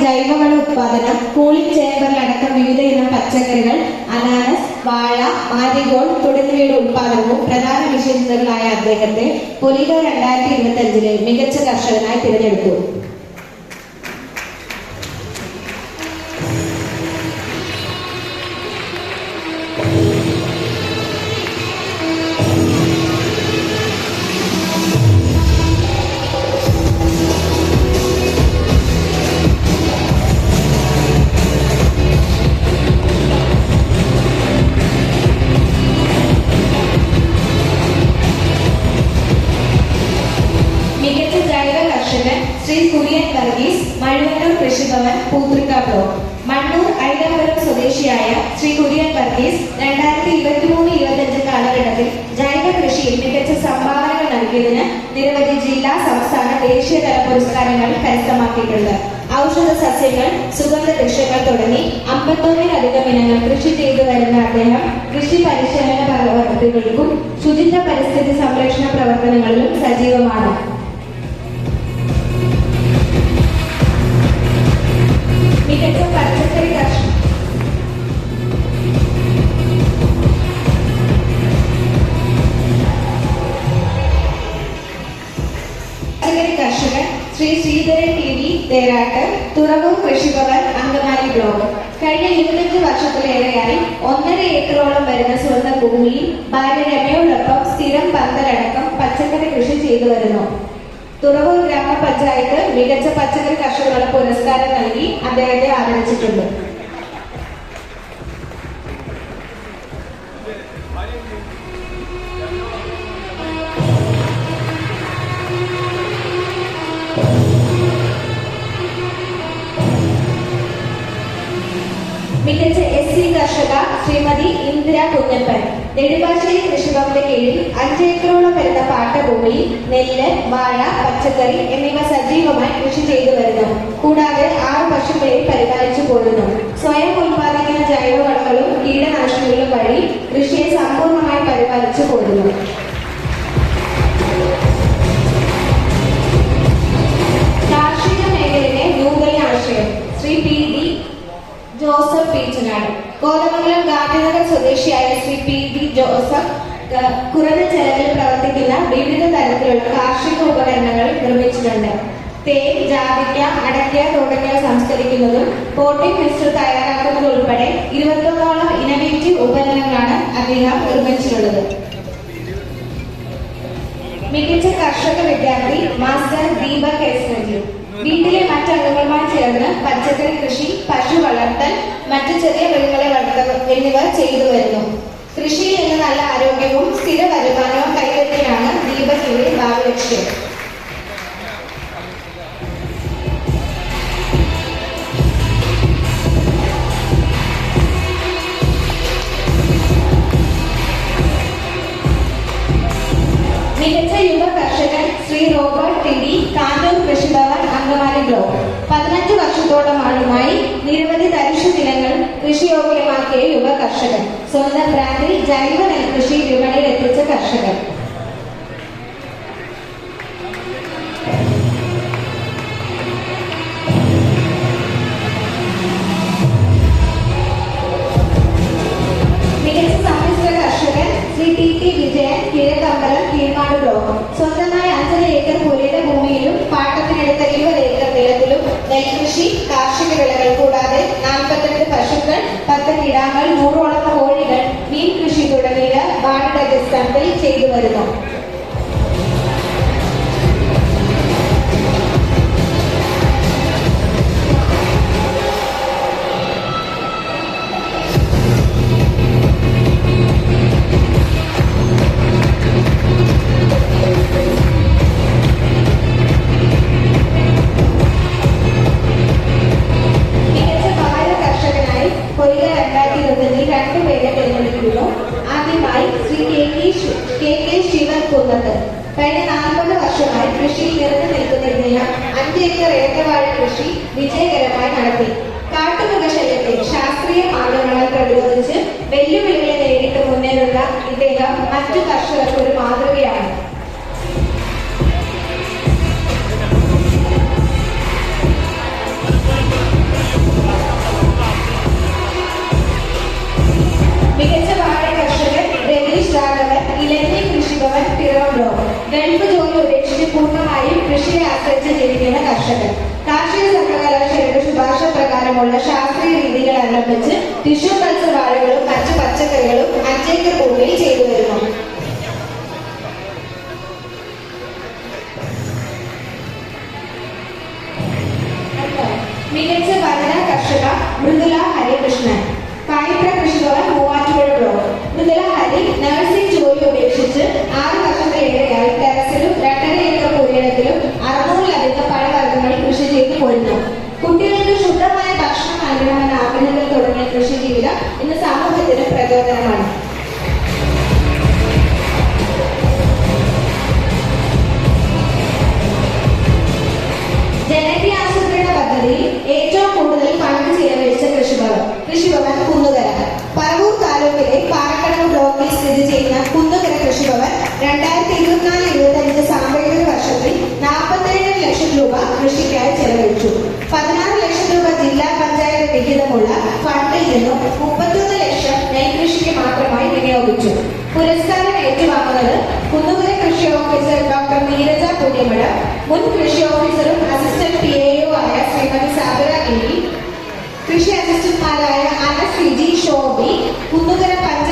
ജൈവവള ഉത്പാദനം, കൂളിംഗ് ചേമ്പറിലടക്കം വിവിധ ഇനം പച്ചക്കറികൾ, അനാനസ്, വാഴ, മാരിഗോൾഡ് തുടങ്ങിയവയുടെ ഉത്പാദനവും പ്രധാന വിശേഷതകളായ അദ്ദേഹത്തെ പൊലിഗോ 2025 മികച്ച കർഷകനായി തിരഞ്ഞെടുത്തു. ശ്രീ കുര്യൻ വർഗീസ്, മഴുവന്നൂർ കൃഷിഭവൻ, പൂതൃക്ക ബ്ലോക്ക്. മണ്ണൂർ ഐലമ്പലം സ്വദേശിയായ ശ്രീ കുര്യൻ വർഗീസ് 2023-25 കാലഘട്ടത്തിൽ ജൈവ കൃഷിയിൽ മികച്ച സംഭാവനകൾ നൽകിയതിന് നിരവധി ജില്ലാ, സംസ്ഥാന, ദേശീയതല പുരസ്കാരങ്ങൾ കരസ്ഥമാക്കിയിട്ടുണ്ട്. ഔഷധ സസ്യങ്ങൾ, സുഗന്ധ വൃക്ഷങ്ങൾ തുടങ്ങി 51-ലധികം ഇനങ്ങൾ കൃഷി ചെയ്തു വരുന്ന അദ്ദേഹം കൃഷി പരിശീലന പ്രവർത്തനങ്ങൾക്കും ശുചിത്വ പരിസ്ഥിതി സംരക്ഷണ പ്രവർത്തനങ്ങളിലും സജീവമാണ്. മികച്ച പച്ചക്കറി കർഷകൻ ശ്രീ ശ്രീധരൻ TV തേരാട്ട്, തുറവൂർ കൃഷിഭവൻ, അങ്കമാലി ബ്ലോക്ക്. കഴിഞ്ഞ 25 വർഷത്തിലേറെയായി 1.5 ഏക്കറോളം വരുന്ന സ്വന്തം ഭൂമിയിൽ ഭാര്യ രമയോടൊപ്പം സ്ഥിരം പന്തലടക്കം പച്ചക്കറി കൃഷി ചെയ്തു വരുന്നു. തുറവൂർ ഗ്രാമപഞ്ചായത്ത് മികച്ച പച്ചക്കറി കർഷകരുടെ പുരസ്കാരം നൽകി അദ്ദേഹത്തെ ആദരിച്ചിട്ടുണ്ട്. മികച്ച SC കർഷക ശ്രീമതി ഇന്ദിര കുഞ്ഞപ്പൻ. നെടുമ്പാശ്ശേരി കൃഷിഭവന്റെ കീഴിൽ 5 ഏക്കറോളം വരുന്ന പാട്ടഭൂമിയിൽ നെല്ല്, വാഴ, പച്ചക്കറി എന്നിവ സജീവമായി കൃഷി ചെയ്തു വരുന്നു. കൂടാതെ 6 പശുക്കളെ പരിപാലിച്ചു പോരുന്നു. സ്വയം ഉൽപ്പാദിക്കുന്ന ജൈവവളങ്ങളും കീടനാശിനികളും വഴി കൃഷിയെ സമ്പൂർണ്ണമായി പരിപാലിച്ചു പോരുന്നു. കാർഷിക മേഖലയിലെ നൂതന ആശയം ശ്രീ PD ജോസഫ് പീച്ചനാട്. കോതമംഗലം ഗാന്ധിനഗർ സ്വദേശിയായ ശ്രീ PD ജോസഫ് കുറഞ്ഞ ചെലവിൽ പ്രവർത്തിക്കുന്ന വിവിധ തരത്തിലുള്ള കാർഷിക ഉപകരണങ്ങൾ നിർമ്മിച്ചിട്ടുണ്ട്. തേൻ, ജാതിക്ക, അടയ്ക്ക തുടങ്ങിയവ സംസ്കരിക്കുന്നതും പോട്ടിംഗ് മിക്സ്ചർ തയ്യാറാക്കുന്നതും ഉൾപ്പെടെ 21ഓളം ഇന്നോവേറ്റീവ് ഉപകരണങ്ങളാണ് അദ്ദേഹം നിർമ്മിച്ചിട്ടുള്ളത്. മികച്ച കർഷക വിദ്യാർത്ഥി മാസ്റ്റർ ദീപക് S. വീട്ടിലെ മറ്റംഗങ്ങളുമായി ചേർന്ന് പച്ചക്കറി കൃഷി, പശു വളർത്തൽ, മറ്റു ചെറിയ മൃഗങ്ങളെ വളർത്തൽ എന്നിവ ചെയ്തു വരുന്നു. കൃഷിയിൽ നിന്ന് നല്ല ആരോഗ്യവും സ്ഥിര വരുമാനവും കൈവരിക്കാനാണ് ദീപകിന്റെ ഭാവി ലക്ഷ്യം. മികച്ച യുവ കർഷകൻ ശ്രീ റോബർട്ട് TD, കാന്തൂർ കൃഷിഭവൻ, അങ്കമാലി ബ്ലോക്ക്. 15 വർഷത്തോളമായി നിരവധി തരിശു നിലങ്ങൾ കൃഷിയോഗ്യമാക്കിയ യുവ കർഷകൻ. സ്വന്തം ബ്രാൻഡിൽ ജൈവ നെൽകൃഷി വിപണിയിൽ എത്തിച്ച കർഷകൻ. മികച്ച സമ്മിശ്ര കർഷകൻ ശ്രീ TT വിജയൻ, കിഴക്കമ്പലം, കീഴ്മാട് ബ്ലോക്ക്. സ്വന്തമായി 5 ഏക്കർ പുരയുടെ ഭൂമിയിലും പാട്ടത്തിനെടുത്ത 20 ഏക്കർ നിലത്തിലും നെൽകൃഷി, കാർഷിക വിളകൾ കൂടാതെ 42 പശുക്കൾ, 10 കിടാങ്ങൾ, 100ഓളം കോഴികൾ, മീൻ കൃഷി തുടങ്ങിയ വാടകടിസ്ഥാനത്തിൽ ചെയ്തു വരുന്നു. പൊലിഗോ 2025 2 പേരെ തിരഞ്ഞെടുക്കുന്നു. ആദ്യമായി ശ്രീ KK ശിവൻകുന്നത്ത്. കഴിഞ്ഞ 40 വർഷമായി കൃഷിയിൽ നിറഞ്ഞു നിൽക്കുന്ന ഇദ്ദേഹം 5 ഏക്കർ ഏത്തവാഴ കൃഷി വിജയകരമായി നടത്തി. കാട്ടുമൃഗശല്യത്തെ ശാസ്ത്രീയ മാർഗങ്ങളാൽ പ്രതിരോധിച്ച് വെല്ലുവിളികളെ നേരിട്ട് മുന്നേറുന്ന ഇദ്ദേഹം മറ്റു കർഷകർക്ക് ഒരു മാതൃകയാണ്. കർഷകൻ. കാർഷിക സർവകലാശാലയുടെ ശുപാർശ പ്രകാരമുള്ള ശാസ്ത്രീയ രീതികൾ അവലംബിച്ച് ടിഷ്യൂ കൾച്ചർ വാഴകളും മറ്റ് പച്ചക്കറികളും 5 ഏക്കർ ഭൂമിയിൽ ചെയ്തു വരുന്നു. മികച്ച വനിതാ കർഷക മൃദുല ഹരികൃഷ്ണൻ. പായിപ്ര കൃഷിഭവൻ മൂവാറ്റുപുഴ ബ്ലോക്ക്. മൃദുല ഹരി നഴ്സിംഗ് ജോലി ഉപേക്ഷിച്ച് 6 വർഷത്തിലേറെയായി ടെറസിലും 2.5 ഏക്കർ പുരയിടത്തിലും 600-ലധികം പഴവർഗ്ഗങ്ങൾ കൃഷി ചെയ്തു പോരുന്നു. കുട്ടികൾക്ക് ശുദ്ധമായ ഭക്ഷണം നൽകണമെന്ന ആഗ്രഹത്തിൽ തുടങ്ങിയ കൃഷി ജീവിതം ഇന്ന് സമൂഹത്തിന് പ്രചോദനമാണ്. ജനകീയ ആസൂത്രണ പദ്ധതിയിൽ ഏറ്റവും കൂടുതൽ ഫണ്ട് ചെലവഴിച്ച കൃഷിഭവൻ കുന്നുകര. പറവൂർ താലൂക്കിലെ പാറക്കടവ് ബ്ലോക്കിൽ സ്ഥിതി ചെയ്യുന്ന കുന്നുകര കൃഷിഭവൻ 2024-25 സാമ്പത്തിക വർഷത്തിൽ 47 ലക്ഷം രൂപ കൃഷിക്കായി ചെലവഴിച്ചു. 16 ലക്ഷം രൂപ ജില്ലാ പഞ്ചായത്ത് വിഹിതമുള്ള ഫണ്ടിൽ നിന്നും 31 ലക്ഷം നെൽകൃഷിക്ക് മാത്രമായി വിനിയോഗിച്ചു. പുരസ്കാരം ഏറ്റുവാങ്ങുന്നത് കുന്നുകര കൃഷി ഓഫീസർ ഡോക്ടർ നീരജ പുണ്യമട, മുൻ കൃഷി ഓഫീസറും അസിസ്റ്റന്റ് PAO ആയ ശ്രീമതി സാബിറ എലി, കൃഷി അസിസ്റ്റന്റ്മാരായ അനസ്, ഷോബി, കുന്നുകര പഞ്ചായത്ത്